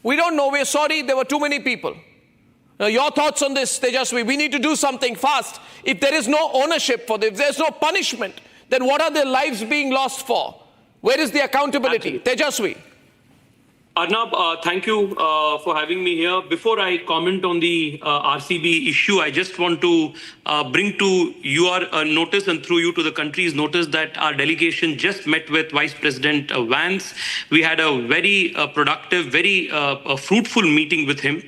We don't know. We're sorry. There were too many people. Now, your thoughts on this, Tejasvi? We need to do something fast. If there is no ownership for this, if there's no punishment, then what are their lives being lost for? Where is the accountability? Tejasvi. Arnab, thank you for having me here. Before I comment on the RCB issue, I just want to bring to your notice and through you to the country's notice that our delegation just met with Vice President Vance. We had a very productive, very fruitful meeting with him.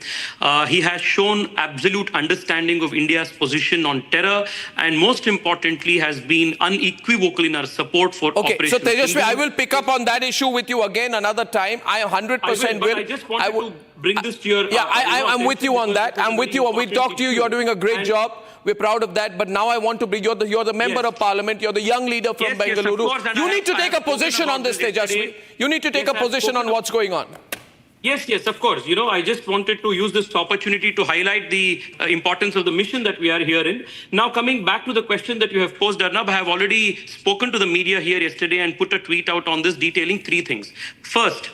He has shown absolute understanding of India's position on terror and most importantly has been unequivocal in our support for Operation So Tejasvi, I will pick up on that issue with you again another time. I am 100% will. I just wanted to bring this to your... I'm with you on that. I'm with you. We talked to you. You're doing a great job. We're proud of that. But now I want to bring you're the Member of Parliament. You're the young leader from Bengaluru. You need to take a position on this, Tejasvi. You need to take a position on what's going on. Yes, of course. I just wanted to use this opportunity to highlight the importance of the mission that we are here in. Now, coming back to the question that you have posed, Arnab, I have already spoken to the media here yesterday and put a tweet out on this detailing three things. First,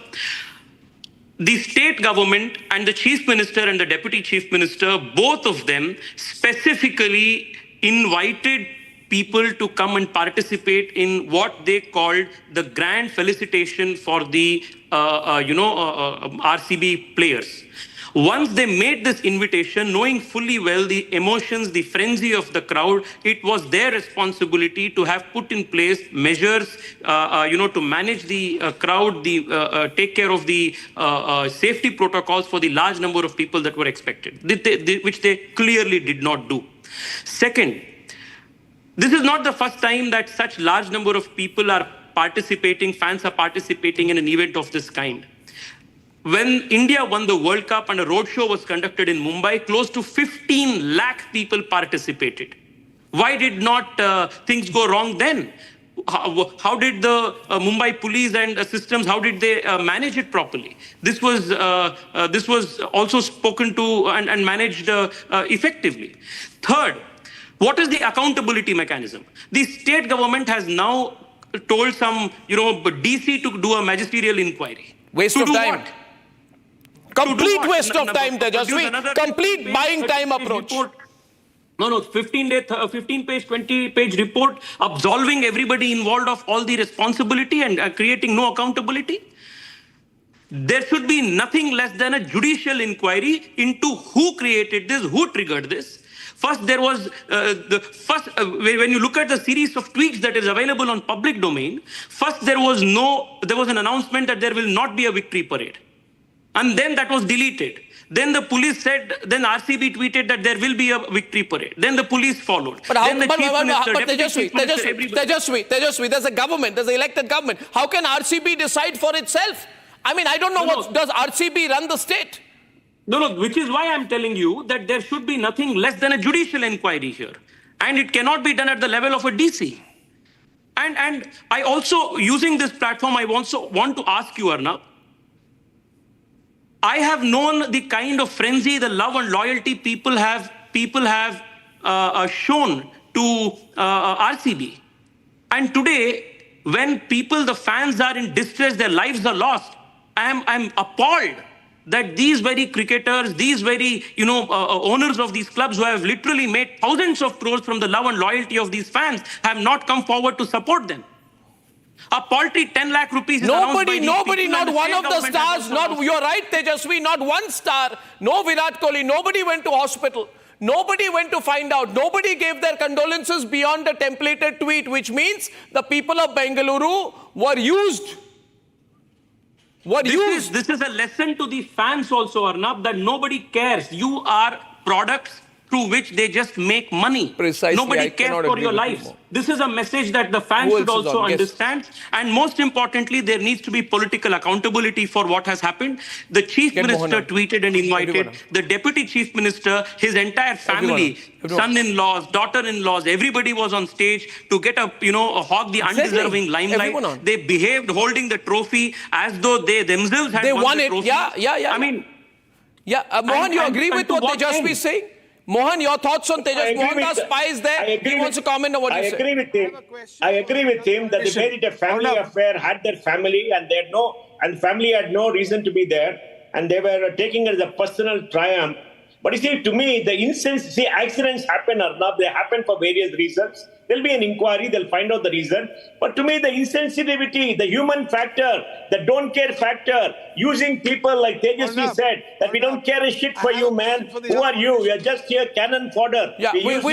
the state government and the chief minister and the deputy chief minister, both of them specifically invited people to come and participate in what they called the grand felicitation for the RCB players. Once they made this invitation, knowing fully well the emotions, the frenzy of the crowd, it was their responsibility to have put in place measures, to manage the crowd, take care of the safety protocols for the large number of people that were expected, which they clearly did not do. Second, this is not the first time that such large number of people are participating, fans are participating in an event of this kind. When India won the World Cup and a roadshow was conducted in Mumbai, close to 15 lakh people participated. Why did not things go wrong then? How did the Mumbai police and systems, how did they manage it properly? This was also spoken to and managed effectively. Third, what is the accountability mechanism? The state government has now told some, DC to do a magisterial inquiry. Waste of time. What? Complete waste of time, Tejasvi. Complete buying time approach. No, 15-page, 20-page report absolving everybody involved of all the responsibility and creating no accountability. There should be nothing less than a judicial inquiry into who created this, who triggered this. First, there was when you look at the series of tweets that is available on public domain, first there was an announcement that there will not be a victory parade. And then that was deleted. Then the police said, then RCB tweeted that there will be a victory parade. Then the police followed. But how, then the chief minister, deputy chief minister, everybody. Tejasvi, there's a government, there's an elected government. How can RCB decide for itself? I mean, I don't know does RCB run the state? No, which is why I'm telling you that there should be nothing less than a judicial inquiry here. And it cannot be done at the level of a DC. And I also, using this platform, I also want to ask you, Arnab, I have known the kind of frenzy, the love and loyalty people have shown to RCB. And today, when people, the fans are in distress, their lives are lost, I'm appalled that these very cricketers, these very owners of these clubs who have literally made thousands of crores from the love and loyalty of these fans have not come forward to support them. A paltry 10 lakh rupees is nobody, not one of the stars, you're right, Tejasvi, not one star, no Virat Kohli, nobody went to hospital. Nobody went to find out. Nobody gave their condolences beyond a templated tweet, which means the people of Bengaluru were used. This is a lesson to the fans also, Arnab, that nobody cares. You are products through which they just make money. Precisely. Nobody cares for your lives. This is a message that the fans should also understand. And most importantly, there needs to be political accountability for what has happened. The chief minister tweeted and invited the deputy chief minister, his entire family, son-in-laws, daughter-in-laws, everybody was on stage to get hog the undeserving limelight. They behaved holding the trophy as though they themselves had won the trophy. Yeah. I mean, Mohan, you agree with what Tejasvi is saying? Mohan, your thoughts on Tejas? Mohan Spy is there. He wants to comment on what you said. I agree with him that they made it a family affair, had their family, and family had no reason to be there, and they were taking it as a personal triumph. But you see, to me, accidents happen, Arnab. They happen for various reasons. There'll be an inquiry, they'll find out the reason. But to me, the insensitivity, the human factor, the don't care factor, using people like Tejasvi said, that we don't care a shit for you, man. Who are you? We are just here cannon fodder. Yeah, we throw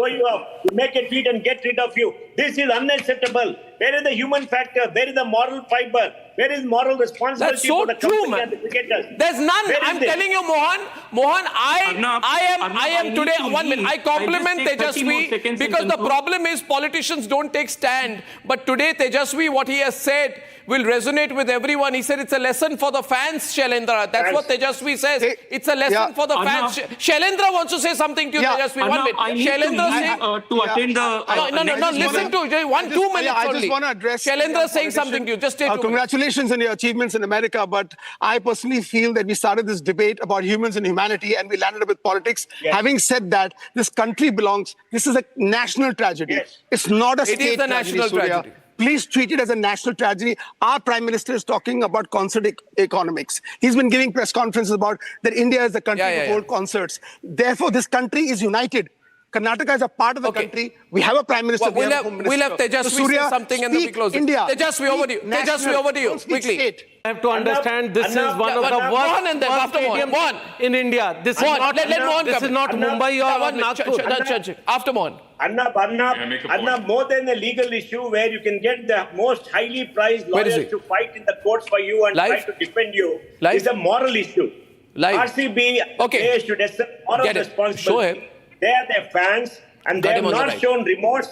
you up, we make a tweet and get rid of you. This is unacceptable. Where is the human factor? Where is the moral fiber? Where is moral responsibility for the company and the cricketers? There's none. I'm telling you, Mohan, I am today, 1 minute. I compliment Tejasvi because the problem is politicians don't take stand. But today, Tejasvi, what he has said will resonate with everyone. He said it's a lesson for the fans, Shailendra. That's what Tejasvi says. It's a lesson for the fans. Shailendra wants to say something to you, Tejasvi. 1 minute. Shailendra saying... to attend the... No, listen to 2 minutes I only. just want to address... Shailendra saying something to you. Just stay 2 minutes. Congratulations on your achievements in America, but I personally feel that we started this debate about humans and humanity and we landed up with politics. Yes. Having said that, this country this is a national tragedy. Yes. It's not a state tragedy. It is a national tragedy. Please treat it as a national tragedy. Our Prime Minister is talking about concert economics. He's been giving press conferences about that India is the country to hold concerts. Therefore, this country is united. Karnataka is a part of the country. We have a Prime Minister. We'll have Tejasvi say something and then we close it. Tejasvi, over to you. Quickly. I have to understand this is one of the worst stadiums in India. This is not Mumbai or Nagpur. After Mohan. Arnab, more than a legal issue where you can get the most highly prized lawyers to fight in the courts for you and try to defend you, it's a moral issue. RCB they should accept moral responsibility. They are their fans and they have not shown remorse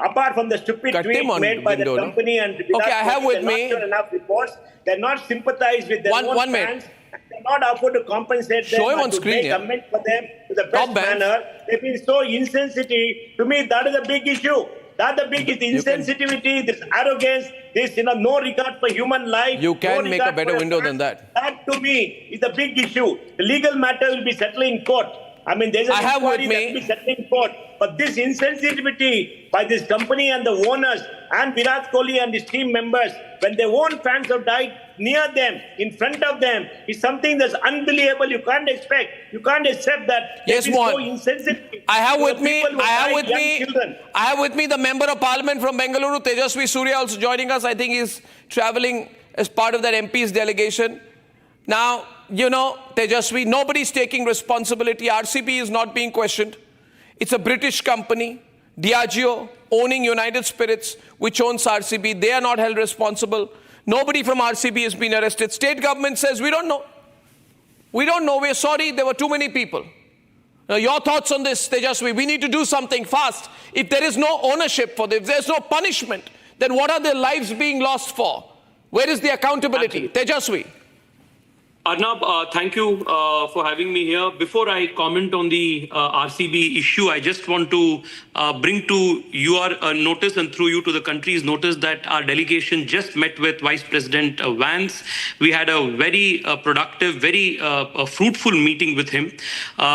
apart from the stupid tweet made by the company and I have with me not shown enough remorse. They're not sympathized with their own fans. They're not offered to compensate them and to make amends for them to the best manner. They've been so insensitive. To me, that is a big issue. That's the big insensitivity, this arrogance, this no regard for human life. You can make a better window than that. That to me is the big issue. The legal matter will be settled in court. I mean, there's an inquiry that will be settled in court. But this insensitivity by this company and the owners and Virat Kohli and his team members, when their own fans have died near them, in front of them, is something that's unbelievable. You can't expect. You can't accept that. Yes, Mohan. So insensitive. I have with me the Member of Parliament from Bengaluru, Tejasvi Surya, also joining us. I think he's traveling as part of that MP's delegation. Now, Tejasvi, nobody's taking responsibility. RCB is not being questioned. It's a British company, Diageo, owning United Spirits, which owns RCB. They are not held responsible. Nobody from RCB has been arrested. State government says, we don't know. We don't know. We're sorry. There were too many people. Now, your thoughts on this, Tejasvi? We need to do something fast. If there is no ownership for this, if there's no punishment, then what are their lives being lost for? Where is the accountability? Tejasvi. Arnab, thank you for having me here. Before I comment on the RCB issue, I just want to bring to your notice and through you to the country's notice that our delegation just met with Vice President Vance. We had a very productive, very fruitful meeting with him.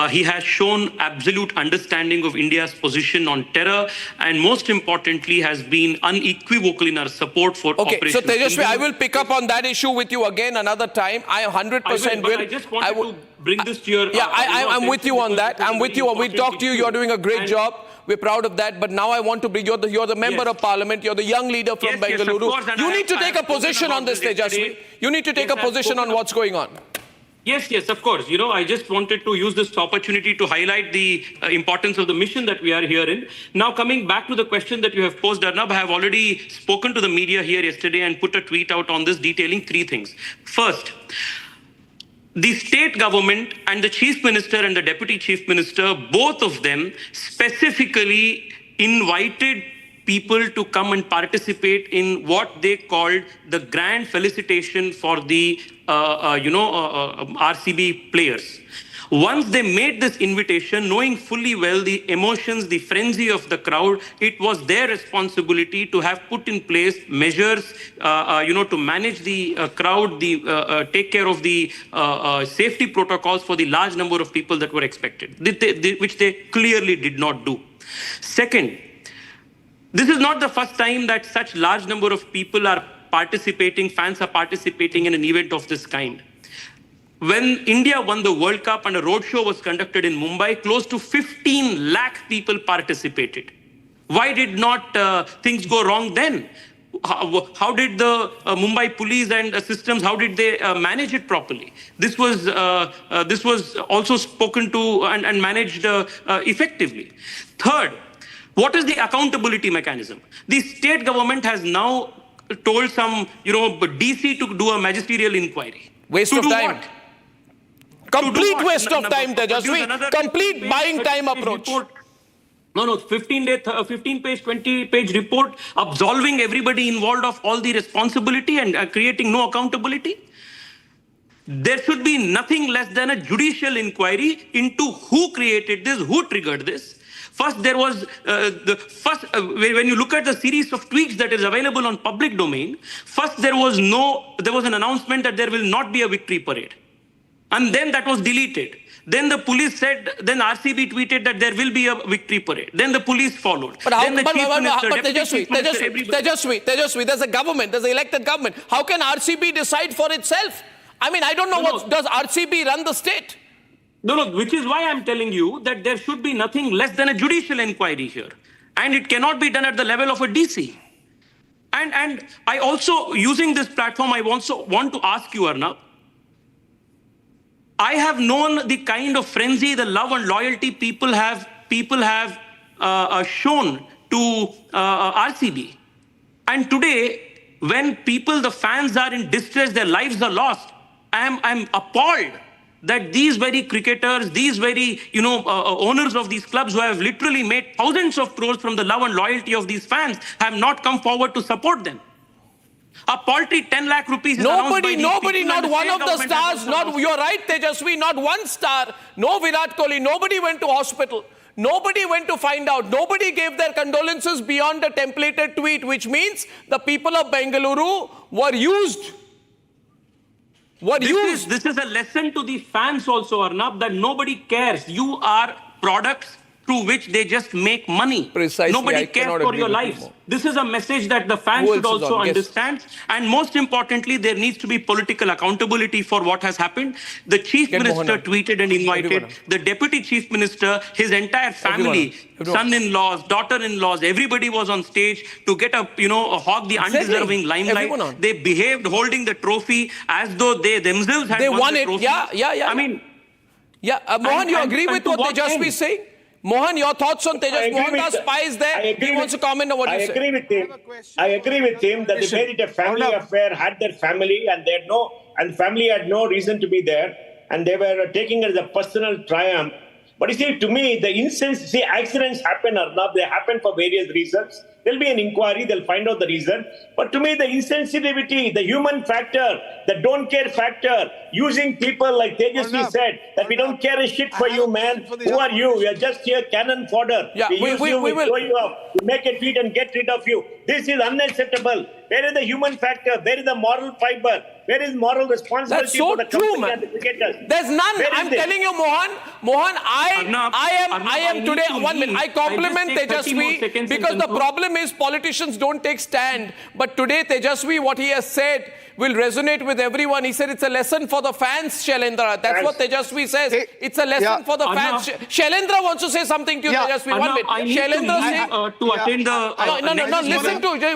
He has shown absolute understanding of India's position on terror and most importantly has been unequivocal in our support for Operation So Tejasvi, Sindoor. I will pick up on that issue with you again another time. I am 100% will. I just wanted to bring this to your... Yeah, I'm with you on that. I'm with you. We talked to you. You're doing a great job. We're proud of that. But now I want to bring you're the member of parliament. You're the young leader from Bengaluru. You need to take a position on this, Tejasvi. You need to take a position on what's going on. Yes, of course. You know, I just wanted to use this opportunity to highlight the importance of the mission that we are here in. Now, coming back to the question that you have posed, Arnab, I have already spoken to the media here yesterday and put a tweet out on this detailing three things. First, the state government and the chief minister and the deputy chief minister, both of them specifically invited people to come and participate in what they called the grand felicitation for the RCB players. Once they made this invitation, knowing fully well the emotions, the frenzy of the crowd, it was their responsibility to have put in place measures, to manage the crowd, take care of the safety protocols for the large number of people that were expected, which they clearly did not do. Second, this is not the first time that such large number of people are participating, fans are participating in an event of this kind. When India won the World Cup and a roadshow was conducted in Mumbai, close to 15 lakh people participated. Why did not things go wrong then? How did the Mumbai police and systems, how did they manage it properly? This was also spoken to and managed effectively. Third, what is the accountability mechanism? The state government has now told some, DC to do a magisterial inquiry. Waste of time. What? Complete waste of time, Tejasvi. Complete buying time approach. No, 15-page, 20-page report absolving everybody involved of all the responsibility and creating no accountability. There should be nothing less than a judicial inquiry into who created this, who triggered this. First, there was when you look at the series of tweets that is available on public domain, first there was an announcement that there will not be a victory parade. And then that was deleted. Then the police said, then RCB tweeted that there will be a victory parade. Then the police followed. Tejasvi, there's a government, there's an elected government. How can RCB decide for itself? I mean, I don't know does RCB run the state? No, which is why I'm telling you that there should be nothing less than a judicial inquiry here. And it cannot be done at the level of a DC. And I also, using this platform, I also want to ask you, Arnab, I have known the kind of frenzy, the love and loyalty people have shown to RCB. And today, when the fans are in distress, their lives are lost, I'm appalled that these very cricketers, these very, owners of these clubs who have literally made thousands of crores from the love and loyalty of these fans have not come forward to support them. A paltry 10 lakh rupees is nobody, not one of the stars, you're right, Tejasvi, not one star, no Virat Kohli, nobody went to hospital. Nobody went to find out. Nobody gave their condolences beyond a templated tweet, which means the people of Bengaluru were used. This is a lesson to the fans also, Arnab, that nobody cares. You are products through which they just make money. Precisely. Nobody cares for your lives. This is a message that the fans should also understand. Yes. And most importantly, there needs to be political accountability for what has happened. The chief minister tweeted and invited the deputy chief minister, his entire family, son-in-laws, daughter-in-laws, everybody was on stage to get hog the undeserving limelight. They behaved holding the trophy as though they themselves had won the trophy. Yeah. I mean... Mohan, you agree with what Tejasvi is saying? Mohan, your thoughts on Tejas? Mohan Spy is there. He wants to comment on what you said. I agree with him that they made it a family affair, had their family, and family had no reason to be there. and they were taking it as a personal triumph. But you see, to me, accidents happen, Arnab. They happen for various reasons. There'll be an inquiry, they'll find out the reason. But to me, the insensitivity, the human factor, the don't care factor, using people like Tejasvi said, that we don't care a shit for you, man. Who are you? We are just here cannon fodder. Yeah, we will. throw you up, we make a tweet and get rid of you. This is unacceptable. Where is the human factor? Where is the moral fiber? Where is moral responsibility That's so for the true, company man. and the cricketers? There's none. I'm telling you, Mohan, Arnab, I am need today. to 1 minute. leave. I compliment I'll just take 30 more Tejasvi seconds because and the conclude. problem is politicians don't take stand. But today, Tejasvi, what he has said will resonate with everyone. He said it's a lesson for the fans, Shailendra. That's what Tejasvi says. It's a lesson for the fans. Shailendra wants to say something to you, Tejasvi. 1 minute. I need Shailendra to attend the... No, listen to 2 minutes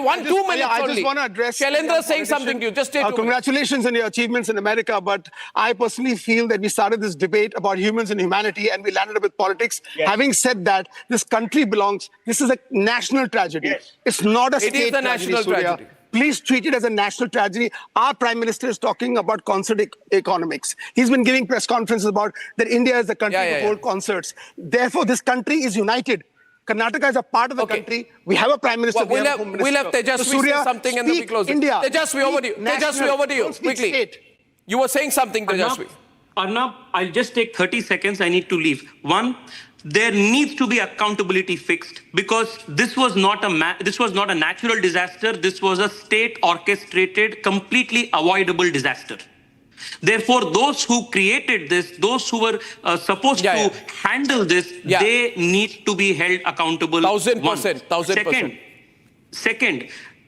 I only. just want to address... Shailendra saying something to you. Just stay 2 minutes. Congratulations on your achievements in America, but I personally feel that we started this debate about humans and humanity and we landed up with politics. Yes. Having said that, this country belongs... This is a national tragedy. Yes. It's not a It is state a national Surya. tragedy. Please treat it as a national tragedy. Our Prime Minister is talking about concert economics. He's been giving press conferences about that India is the country to hold concerts. Therefore, this country is united. Karnataka is a part of the country. We have a Prime Minister. We'll have Tejasvi say something and then we close it. Tejasvi, over to you. Tejasvi, over to you. Quickly. State. You were saying something, Tejasvi. Arnab, I'll just take 30 seconds. I need to leave. One, there needs to be accountability fixed because this was not a natural disaster. This was a state orchestrated, completely avoidable disaster. Therefore, those who created this, those who were supposed to handle this, they need to be held accountable. 1000%. Second,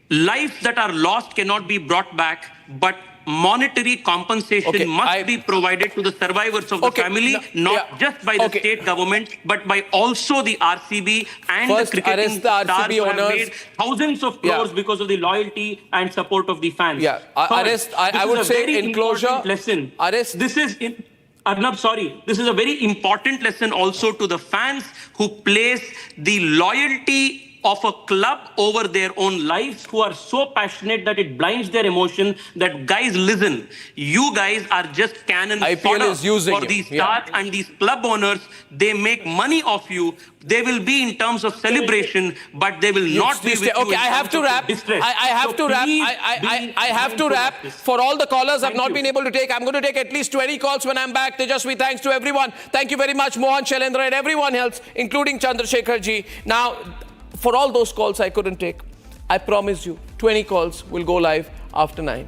lives that are lost cannot be brought back, but monetary compensation must be provided to the survivors of the family, not just by the state government, but by also the RCB and the cricketing stars who have made thousands of crores because of the loyalty and support of the fans. I would say in closure, lesson. This is Arnab, sorry. This is a very important lesson also to the fans who place the loyalty of a club over their own lives, who are so passionate that it blinds their emotion, that guys, listen, you guys are just cannon fodder for these stars and these club owners. They make money off you. They will be in terms of celebration, but they will not be with you. Okay, I have to wrap. I have to wrap. For all the callers I've not been able to take, I'm going to take at least 20 calls when I'm back. Tejasvi, thanks to everyone. Thank you very much, Mohan, Shailendra, and everyone else, including Chandrasekhar ji. Now, for all those calls I couldn't take, I promise you, 20 calls will go live after 9.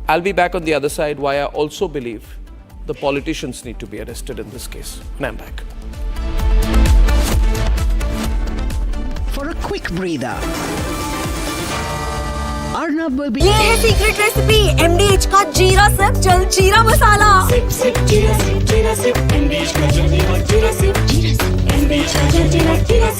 I'll be back on the other side, why I also believe the politicians need to be arrested in this case. And I'm back. For a quick breather, Arnab will be... ये है secret recipe MDH का जीरा SIP जल जीरा मसाला SIP जीरा SIP MDH का जल जीरा सिप MDH का जल जीरा सिप